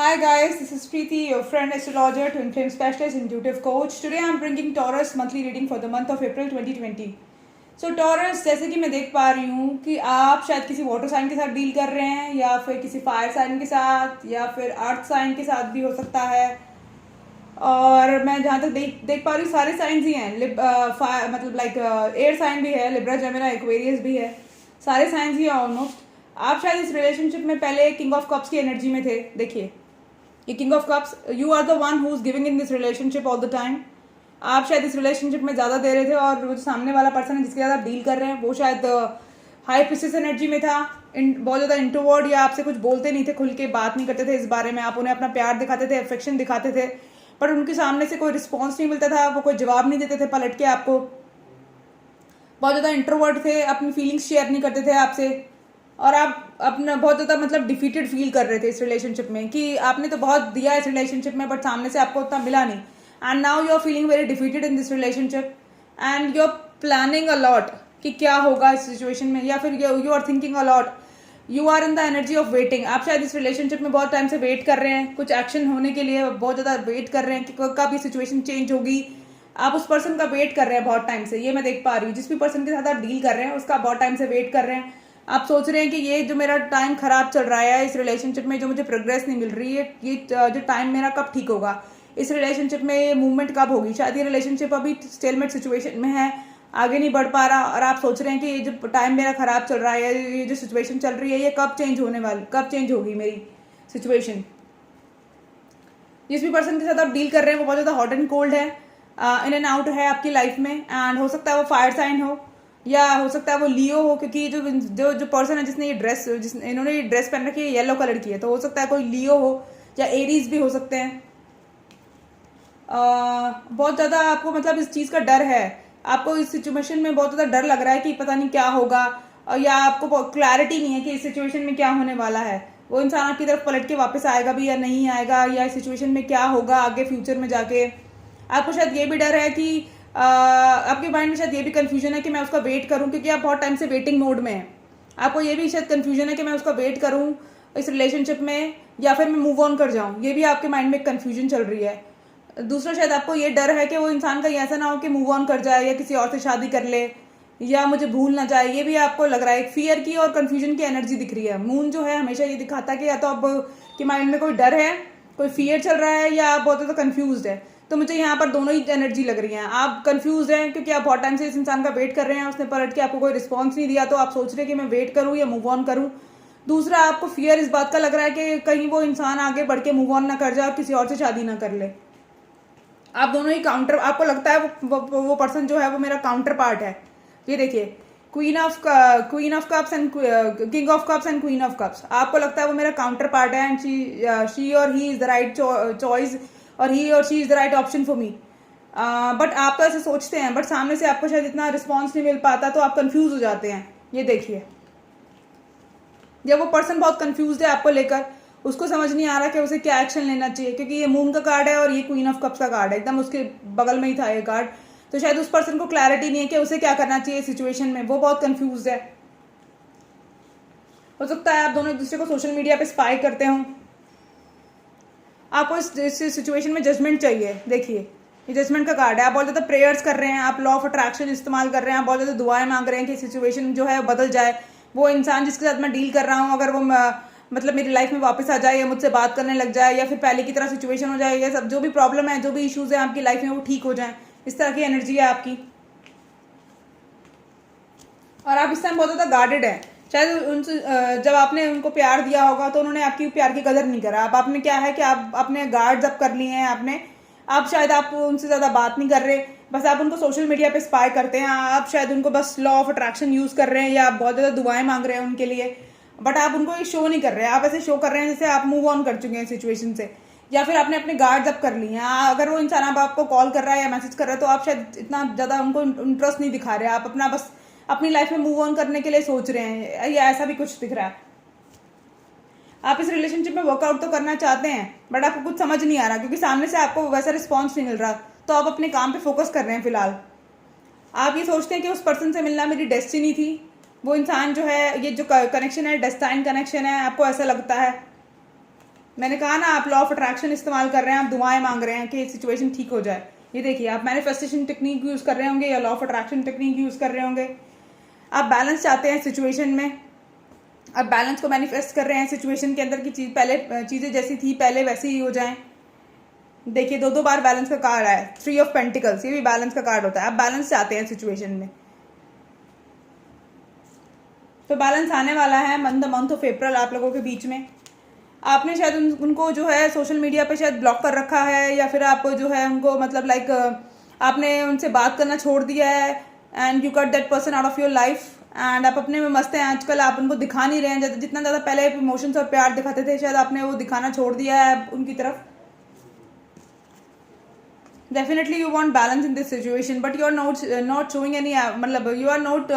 Hi guys, this is Preeti, your friend astrologer, twin flame specialist, intuitive coach. Today I am bringing Taurus monthly reading for the month of April 2020. So Taurus, जैसे कि मैं देख पा रही हूँ कि आप शायद किसी वाटर साइन के साथ डील कर रहे हैं या फिर किसी फायर साइन के साथ या फिर अर्थ साइन के साथ भी हो सकता है। और मैं जहाँ तक देख पा रही हूँ सारे साइंस ही हैं, मतलब लाइक एयर साइन भी है, लिब्रा, जेमिना, एक्वेरियस भी है, सारे साइंस ही हैं ऑलमोस्ट। आप शायद इस रिलेशनशिप में पहले किंग ऑफ कप्स की एनर्जी में थे। देखिए ये king of cups, you are the one who is giving in this relationship all the time. आप शायद इस रिलेशनशिप में ज़्यादा दे रहे थे और जो सामने वाला पर्सन है जिसके साथ आप डील कर रहे हैं वो शायद हाई प्रिस्टेस एनर्जी में था, बहुत ज़्यादा इंट्रोवर्ट, या आपसे कुछ बोलते नहीं थे, खुल के बात नहीं करते थे इस बारे में। आप उन्हें अपना प्यार दिखाते थे, अफेक्शन दिखाते थे, पर उनके सामने से कोई रिस्पॉन्स नहीं मिलता था, वो कोई जवाब नहीं देते थे पलट के आपको। बहुत ज़्यादा इंट्रोवर्ट थे, अपनी फीलिंग्स शेयर नहीं करते थे आपसे, और आप अपना बहुत ज़्यादा मतलब डिफीटेड फील कर रहे थे इस रिलेशनशिप में कि आपने तो बहुत दिया इस रिलेशनशिप में बट सामने से आपको उतना मिला नहीं। And now you are feeling very defeated in this relationship and you are planning a lot कि क्या होगा इस सिचुएशन में, या फिर you are thinking a lot. You are in the energy of waiting. आप शायद इस रिलेशनशिप में बहुत टाइम से वेट कर रहे हैं कुछ एक्शन होने के लिए, बहुत ज़्यादा वेट कर रहे हैं कि कब ये सिचुएशन चेंज होगी। आप उस पर्सन का वेट कर रहे हैं बहुत टाइम से, ये मैं देख पा रही हूँ। जिस भी पर्सन के साथ आप डील कर रहे हैं उसका बहुत टाइम से वेट कर रहे हैं। आप सोच रहे हैं कि ये जो मेरा टाइम खराब चल रहा है इस रिलेशनशिप में, जो मुझे प्रोग्रेस नहीं मिल रही है, ये जो टाइम मेरा कब ठीक होगा, इस रिलेशनशिप में ये मूवमेंट कब होगी। शायद ये रिलेशनशिप अभी स्टेलमेट सिचुएशन में है, आगे नहीं बढ़ पा रहा, और आप सोच रहे हैं कि ये जो टाइम मेरा खराब चल रहा है, ये जो सिचुएशन चल रही है, ये कब चेंज होने वाली, कब चेंज होगी मेरी सिचुएशन। जिस भी पर्सन के साथ आप डील कर रहे हैं वो बहुत ज़्यादा हॉट एंड कोल्ड है, इन एंड आउट है आपकी लाइफ में। एंड हो सकता है वो फायर साइन हो या हो सकता है वो लियो हो, क्योंकि जो पर्सन है जिसने ये ड्रेस इन्होंने ये ड्रेस पहन रखी है येलो कलर की है, तो हो सकता है कोई लियो हो या एरीज भी हो सकते हैं। बहुत ज़्यादा आपको मतलब इस चीज़ का डर है, आपको इस सिचुएशन में बहुत ज़्यादा डर लग रहा है कि पता नहीं क्या होगा, या आपको क्लैरिटी नहीं है कि इस सिचुएशन में क्या होने वाला है। वो इंसान आपकी तरफ पलट के वापस आएगा भी या नहीं आएगा, या इस सिचुएशन में क्या होगा आगे फ्यूचर में जाके। आपको शायद ये भी डर है कि आपके माइंड में शायद ये भी कन्फ्यूजन है कि मैं उसका वेट करूं, क्योंकि आप बहुत टाइम से वेटिंग मोड में हैं। आपको ये भी शायद कन्फ्यूजन है कि मैं उसका वेट करूं इस रिलेशनशिप में या फिर मैं मूव ऑन कर जाऊं, ये भी आपके माइंड में कन्फ्यूजन चल रही है। दूसरा शायद आपको ये डर है कि वो इंसान का ऐसा ना हो कि मूव ऑन कर जाए या किसी और से शादी कर ले या मुझे भूल ना जाए, ये भी आपको लग रहा है। एक फियर की और कन्फ्यूजन की एनर्जी दिख रही है। मून जो है हमेशा ये दिखाता है कि या तो आप के माइंड में कोई डर है, कोई फियर चल रहा है, या आप बहुत ज़्यादा कन्फ्यूज है। तो मुझे यहाँ पर दोनों ही एनर्जी लग रही हैं। आप कंफ्यूज हैं क्योंकि आप बहुत टाइम से इस इंसान का वेट कर रहे हैं, उसने पलट के आपको कोई रिस्पॉन्स नहीं दिया, तो आप सोच रहे हैं कि मैं वेट करूँ या मूव ऑन करूँ। दूसरा, आपको फियर इस बात का लग रहा है कि कहीं वो इंसान आगे बढ़ के मूव ऑन ना कर जाए और किसी और से शादी ना कर ले। आप दोनों ही काउंटर, आपको लगता है वो पर्सन जो है वो मेरा काउंटर पार्ट है। ये देखिए, queen of cups and king of cups and queen of cups, आपको लगता है वो मेरा काउंटर पार्ट है, एंड शी और he is the right choice, और ही और she is the right option for me. But आप तो ऐसे सोचते हैं, बट सामने से आपको शायद इतना रिस्पॉन्स नहीं मिल पाता, तो आप कंफ्यूज हो जाते हैं। ये देखिए, जब वो पर्सन बहुत कंफ्यूज है आपको लेकर, उसको समझ नहीं आ रहा कि उसे क्या एक्शन लेना चाहिए, क्योंकि ये मून का कार्ड है और ये क्वीन ऑफ कप्स का कार्ड है, एकदम उसके बगल में ही था ये कार्ड। तो शायद उस पर्सन को क्लैरिटी नहीं है कि उसे क्या करना चाहिए सिचुएशन में, वो बहुत कंफ्यूज है। हो सकता है आप दोनों एक दूसरे को सोशल मीडिया पे स्पाई करते हो। आपको इस सिचुएशन में जजमेंट चाहिए। देखिए, ये जजमेंट का कार्ड है। आप बहुत ज़्यादा प्रेयर्स कर रहे हैं, आप लॉ ऑफ अट्रैक्शन इस्तेमाल कर रहे हैं, आप बहुत ज़्यादा दुआएं मांग रहे हैं कि सिचुएशन जो है बदल जाए। वो इंसान जिसके साथ मैं डील कर रहा हूँ, अगर वो मतलब मेरी लाइफ में वापस आ जाए या मुझसे बात करने लग जाए या फिर पहले की तरह सिचुएशन हो जाए, या सब जो भी प्रॉब्लम है, जो भी इश्यूज है आपकी लाइफ में, वो ठीक हो जाए। इस तरह की एनर्जी है आपकी, और आप इस टाइम बहुत ज़्यादा गार्डेड है। शायद उनसे जब आपने उनको प्यार दिया होगा तो उन्होंने आपकी प्यार की कदर नहीं करा। अब आपने क्या है कि आप अपने गार्ड्स अप कर लिए हैं आपने। आप शायद आप उनसे ज़्यादा बात नहीं कर रहे, बस आप उनको सोशल मीडिया पे स्पाई करते हैं। आप शायद उनको बस लॉ ऑफ अट्रैक्शन यूज़ कर रहे हैं, या आप बहुत ज़्यादा दुआएं मांग रहे हैं उनके लिए, बट आप उनको ये शो नहीं कर रहे हैं। आप ऐसे शो कर रहे हैं जैसे आप मूव ऑन कर चुके हैं सिचुएशन से, या फिर आपने अपने गार्ड्स अप कर लिए हैं। अगर वो इंसान अब आपको कॉल कर रहा है या मैसेज कर रहा है, तो आप शायद इतना ज़्यादा उनको इंटरेस्ट नहीं दिखा रहे। आप अपना बस अपनी लाइफ में मूव ऑन करने के लिए सोच रहे हैं, या ऐसा भी कुछ दिख रहा है। आप इस रिलेशनशिप में वर्कआउट तो करना चाहते हैं, बट आपको कुछ समझ नहीं आ रहा, क्योंकि सामने से आपको वैसा रिस्पॉन्स नहीं मिल रहा। तो आप अपने काम पे फोकस कर रहे हैं फिलहाल। आप ये सोचते हैं कि उस पर्सन से मिलना मेरी डेस्टिनी थी। वो इंसान जो है, ये जो कनेक्शन है डेस्टाइन कनेक्शन है, आपको ऐसा लगता है। मैंने कहा ना, आप लॉ ऑफ अट्रैक्शन इस्तेमाल कर रहे हैं, आप दुआएं मांग रहे हैं कि सिचुएशन ठीक हो जाए। ये देखिए, आप मैनिफेस्टेशन टेक्निक यूज़ कर रहे होंगे या law of attraction technique use कर रहे होंगे। आप बैलेंस चाहते हैं सिचुएशन में, आप बैलेंस को मैनिफेस्ट कर रहे हैं सिचुएशन के अंदर की चीज़, पहले चीज़ें जैसी थी पहले वैसी ही हो जाएं। देखिए, दो बार बैलेंस का कार्ड आया, 3 ऑफ पेंटिकल्स, ये भी बैलेंस का कार्ड होता है। आप बैलेंस चाहते हैं सिचुएशन में, तो बैलेंस आने वाला है मंथ ऑफ अप्रैल आप लोगों के बीच में। आपने शायद उनको जो है सोशल मीडिया पे शायद ब्लॉक कर रखा है, या फिर आप जो है उनको मतलब लाइक आपने उनसे बात करना छोड़ दिया है, and you cut that person out of your life, and आप अपने में मस्त हैं आजकल। आप उनको दिखा नहीं रहे हैं जितना ज़्यादा पहले इमोशंस और प्यार दिखाते थे, शायद आपने वो दिखाना छोड़ दिया है उनकी तरफ। Definitely you want balance in this situation, but you are not showing any, मतलब you are not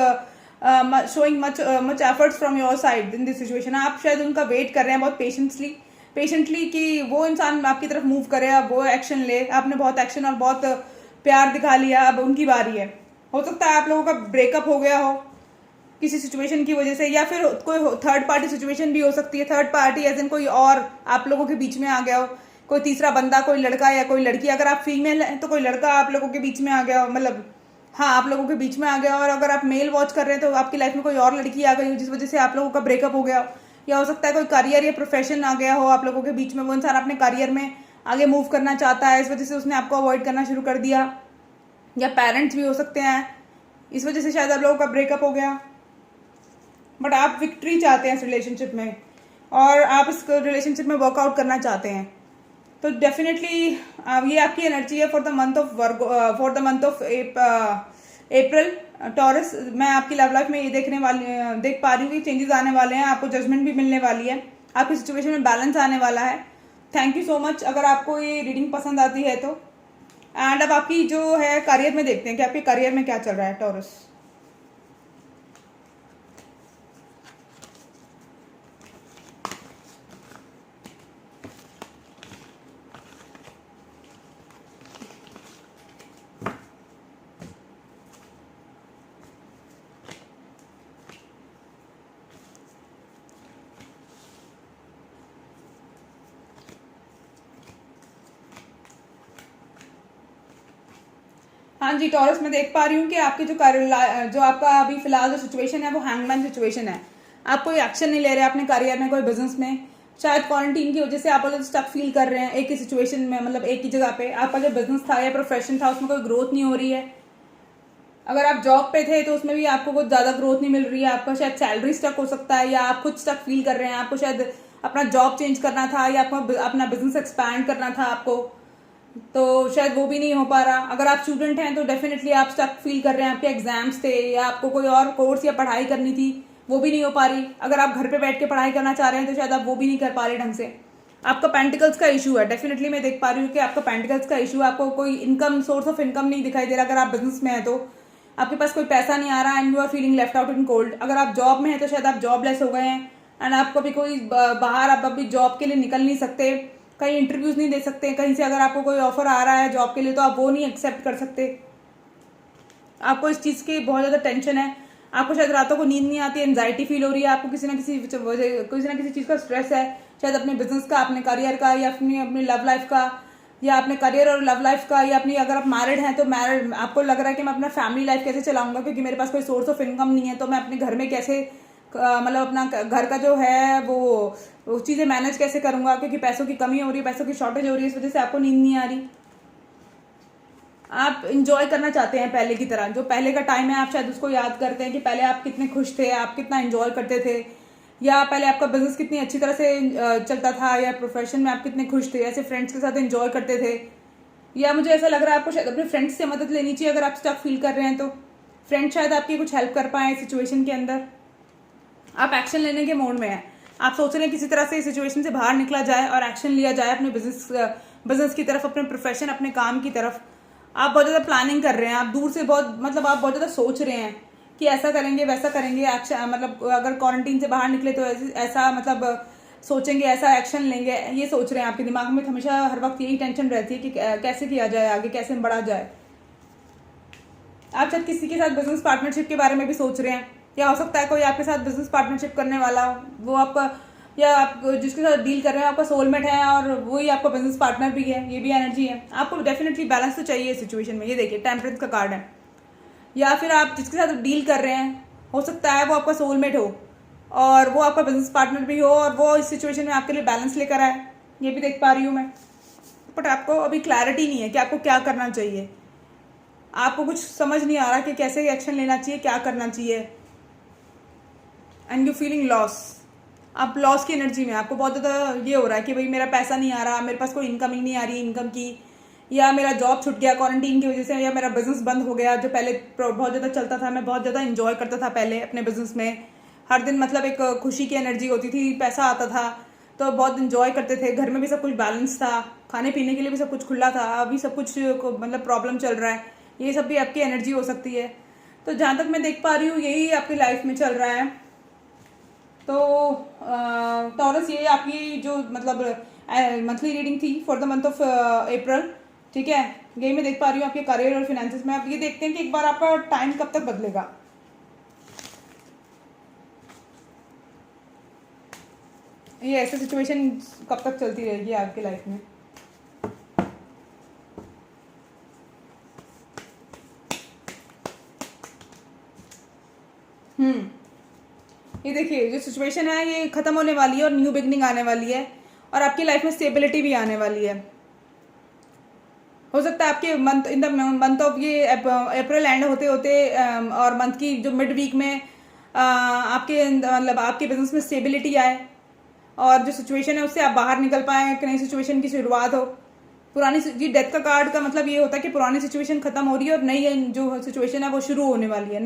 showing much efforts from your side in this situation. आप शायद उनका वेट कर रहे हैं बहुत पेशेंटली कि वो इंसान आपकी तरफ मूव करे, अब वो एक्शन ले। आपने बहुत एक्शन और बहुत प्यार दिखा लिया, अब उनकी बारी है। हो सकता है आप लोगों का ब्रेकअप हो गया हो किसी सिचुएशन की वजह से, या फिर कोई थर्ड पार्टी सिचुएशन भी हो सकती है। थर्ड पार्टी एज इन कोई और आप लोगों के बीच में आ गया हो, कोई तीसरा बंदा, कोई लड़का या कोई लड़की। अगर आप फीमेल हैं तो कोई लड़का आप लोगों के बीच में आ गया हो, मतलब हाँ, आप लोगों के बीच में आ गया। और अगर आप मेल वॉच कर रहे हैं तो आपकी लाइफ में कोई और लड़की आ गई हो जिस वजह से आप लोगों का ब्रेकअप हो गया हो। या हो सकता है कोई करियर या प्रोफेशन आ गया हो आप लोगों के बीच में, वो इंसान अपने करियर में आगे मूव करना चाहता है, इस वजह से उसने आपको अवॉइड करना शुरू कर दिया। या पेरेंट्स भी हो सकते हैं, इस वजह से शायद आप लोगों का ब्रेकअप हो गया। बट आप विक्ट्री चाहते हैं इस रिलेशनशिप में, और आप इस रिलेशनशिप में वर्कआउट करना चाहते हैं। तो डेफिनेटली ये आपकी एनर्जी है for the month of April taurus. मैं आपकी लव लाइफ में ये देख पा रही हूँ कि चेंजेस आने वाले हैं, आपको जजमेंट भी मिलने वाली है, आपकी सिचुएशन में बैलेंस आने वाला है। थैंक यू सो मच अगर आपको ये रीडिंग पसंद आती है तो। एंड अब आपकी जो है करियर में देखते हैं कि आपके करियर में क्या चल रहा है टॉरस। हाँ जी टॉरस, मैं देख पा रही हूँ कि आपकी जो आपका अभी फिलहाल जो सिचुएशन है वो हैंगमैन सिचुएशन है। आप कोई एक्शन नहीं ले रहे अपने करियर में, कोई बिजनेस में। शायद क्वारंटीन की वजह से आप लोग स्टक फील कर रहे हैं एक ही सिचुएशन में, मतलब एक ही जगह पे। आपका जो बिजनेस था या प्रोफेशन था उसमें कोई ग्रोथ नहीं हो रही है। अगर आप जॉब पे थे तो उसमें भी आपको कुछ ज़्यादा ग्रोथ नहीं मिल रही है। आपका शायद सैलरी स्टक हो सकता है, या आप खुद स्टक फील कर रहे हैं। आपको शायद अपना जॉब चेंज करना था, या आपको अपना बिजनेस एक्सपैंड करना था आपको, तो शायद वो भी नहीं हो पा रहा। अगर आप स्टूडेंट हैं तो डेफिनेटली आप स्टक फील कर रहे हैं, आपके एग्जाम्स थे या आपको कोई और कोर्स या पढ़ाई करनी थी, वो भी नहीं हो पा रही। अगर आप घर पे बैठ के पढ़ाई करना चाह रहे हैं तो शायद आप वो भी नहीं कर पा रहे ढंग से। आपका पेंटिकल्स का इशू है, डेफिनेटली मैं देख पा रही हूँ कि आपका पेंटिकल्स का इशू है। आपको कोई इनकम, सोर्स ऑफ इनकम नहीं दिखाई दे रहा। अगर आप बिजनेस में है तो आपके पास कोई पैसा नहीं आ रहा, and you are feeling left out in cold. अगर आप जॉब में है तो शायद आप जॉबलेस हो गए हैं, एंड आपको भी कोई बाहर, आप अभी जॉब के लिए निकल नहीं सकते, कहीं इंटरव्यूज नहीं दे सकते। कहीं से अगर आपको कोई ऑफर आ रहा है जॉब के लिए तो आप वो नहीं एक्सेप्ट कर सकते। आपको इस चीज़ की बहुत ज़्यादा टेंशन है। आपको शायद रातों को नींद नहीं आती, एंजाइटी फील हो रही है। आपको किसी ना किसी चीज़ का स्ट्रेस है, शायद अपने बिजनेस का, अपने करियर का, या अपनी लव लाइफ का, या अपने करियर और लव लाइफ का, या अपनी, अगर आप मैरिड हैं तो मैरिड, आपको लग रहा है कि मैं अपना फैमिली लाइफ कैसे चलाऊंगा क्योंकि मेरे पास कोई सोर्स ऑफ इनकम नहीं है। तो मैं अपने घर में कैसे, मतलब अपना घर का जो है वो चीज़ें मैनेज कैसे करूंगा, क्योंकि पैसों की कमी हो रही है, पैसों की शॉर्टेज हो रही है, इस वजह से आपको नींद नहीं आ रही। आप इंजॉय करना चाहते हैं पहले की तरह, जो पहले का टाइम है आप शायद उसको याद करते हैं कि पहले आप कितने खुश थे, आप कितना इंजॉय करते थे, या पहले आपका बिजनेस कितनी अच्छी तरह से चलता था, या प्रोफेशन में आप कितने खुश थे, ऐसे फ्रेंड्स के साथ इंजॉय करते थे। या मुझे ऐसा लग रहा है आपको शायद अपने फ्रेंड्स से मदद लेनी चाहिए अगर आप स्टक फील कर रहे हैं तो। फ्रेंड शायद आपकी कुछ हेल्प कर पाए सिचुएशन के अंदर। आप एक्शन लेने के मोड में हैं, आप सोच रहे हैं किसी तरह से इस सिचुएशन से बाहर निकला जाए और एक्शन लिया जाए अपने बिजनेस की तरफ, अपने प्रोफेशन, अपने काम की तरफ। आप बहुत ज़्यादा प्लानिंग कर रहे हैं, आप दूर से बहुत, मतलब आप बहुत ज़्यादा सोच रहे हैं कि ऐसा करेंगे वैसा करेंगे, एक्शन, मतलब अगर क्वारंटीन से बाहर निकले तो ऐसा मतलब सोचेंगे, ऐसा एक्शन लेंगे, ये सोच रहे हैं। आपके दिमाग में हमेशा हर वक्त यही टेंशन रहती है कि कैसे किया जाए, आगे कैसे बढ़ा जाए। आप शायद किसी के साथ बिजनेस पार्टनरशिप के बारे में भी सोच रहे हैं, या हो सकता है कोई आपके साथ बिजनेस पार्टनरशिप करने वाला हो, वो आपका या आप जिसके साथ डील कर रहे हैं आपका सोलमेट है और वही आपका बिजनेस पार्टनर भी है, ये भी एनर्जी है। आपको डेफिनेटली बैलेंस तो चाहिए इस सिचुएशन में। ये देखिए टेम्परेंस का कार्ड है। या फिर आप जिसके साथ डील कर रहे हैं, हो सकता है वो आपका सोलमेट हो और वो आपका बिजनेस पार्टनर भी हो और वो इस सिचुएशन में आपके लिए बैलेंस लेकर आए, ये भी देख पा रही हूँ मैं। बट आपको अभी क्लैरिटी नहीं है कि आपको क्या करना चाहिए। आपको कुछ समझ नहीं आ रहा कि कैसे एक्शन लेना चाहिए, क्या करना चाहिए। एंड यू फीलिंग लॉस, आप लॉस की एनर्जी में। आपको बहुत ज़्यादा ये हो रहा है कि भाई मेरा पैसा नहीं आ रहा, मेरे पास कोई इनकम ही नहीं आ रही इनकम की, या मेरा जॉब छूट गया क्वारंटीन की वजह से, या मेरा बिजनेस बंद हो गया जो पहले बहुत ज़्यादा चलता था। मैं बहुत ज़्यादा इंजॉय करता था पहले अपने बिजनेस में, हर दिन मतलब एक खुशी की एनर्जी होती थी, पैसा आता था तो बहुत इंजॉय करते थे, घर में भी सब कुछ बैलेंस था, खाने पीने के लिए भी सब कुछ खुला था। अभी सब कुछ मतलब प्रॉब्लम चल रहा है। ये सब भी आपकी एनर्जी हो सकती है। तो जहाँ तक मैं देख पा रही हूँ यही आपकी लाइफ में चल रहा है। तो टॉरस ये आपकी जो मतलब मंथली रीडिंग थी for the month of April, ठीक है। यही मैं देख पा रही हूँ आपके करियर और फिनेंसेस में। आप ये देखते हैं कि एक बार आपका टाइम कब तक बदलेगा। ये ऐसे सिचुएशन कब तक चलती रहेगी आपकी लाइफ में। ये देखिए जो सिचुएशन है ये खत्म होने वाली है और न्यू बिगनिंग आने वाली है और आपकी लाइफ में स्टेबिलिटी भी आने वाली है। हो सकता है आपके month in the month of ये अप्रैल एंड होते होते और मंथ की जो मिड वीक में आपके मतलब आपके बिजनेस में स्टेबिलिटी आए और जो सिचुएशन है उससे आप बाहर निकल पाए, एक नई सिचुएशन की शुरुआत हो। पुरानी ये डेथ का कार्ड का मतलब ये होता है कि पुरानी सिचुएशन खत्म हो रही है और नई जो सिचुएशन है वो शुरू होने वाली है।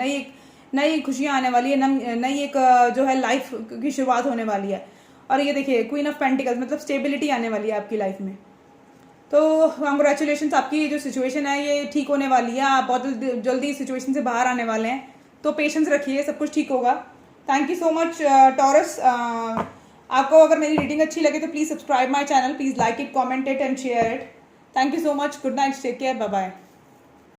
नई खुशियाँ आने वाली है, नई एक जो है लाइफ की शुरुआत होने वाली है। और ये देखिए क्वीन ऑफ पेंटिकल्स मतलब स्टेबिलिटी आने वाली है आपकी लाइफ में। तो कॉन्ग्रेचुलेशन, आपकी जो सिचुएशन है ये ठीक होने वाली है। आप बहुत जल्दी इस सिचुएशन से बाहर आने वाले हैं, तो पेशेंस रखिए, सब कुछ ठीक होगा। Thank you so much Taurus. आपको अगर मेरी रीडिंग अच्छी लगे तो please subscribe my channel, please like it, comment it and share it. Thank you so much. Good night, take care, bye bye.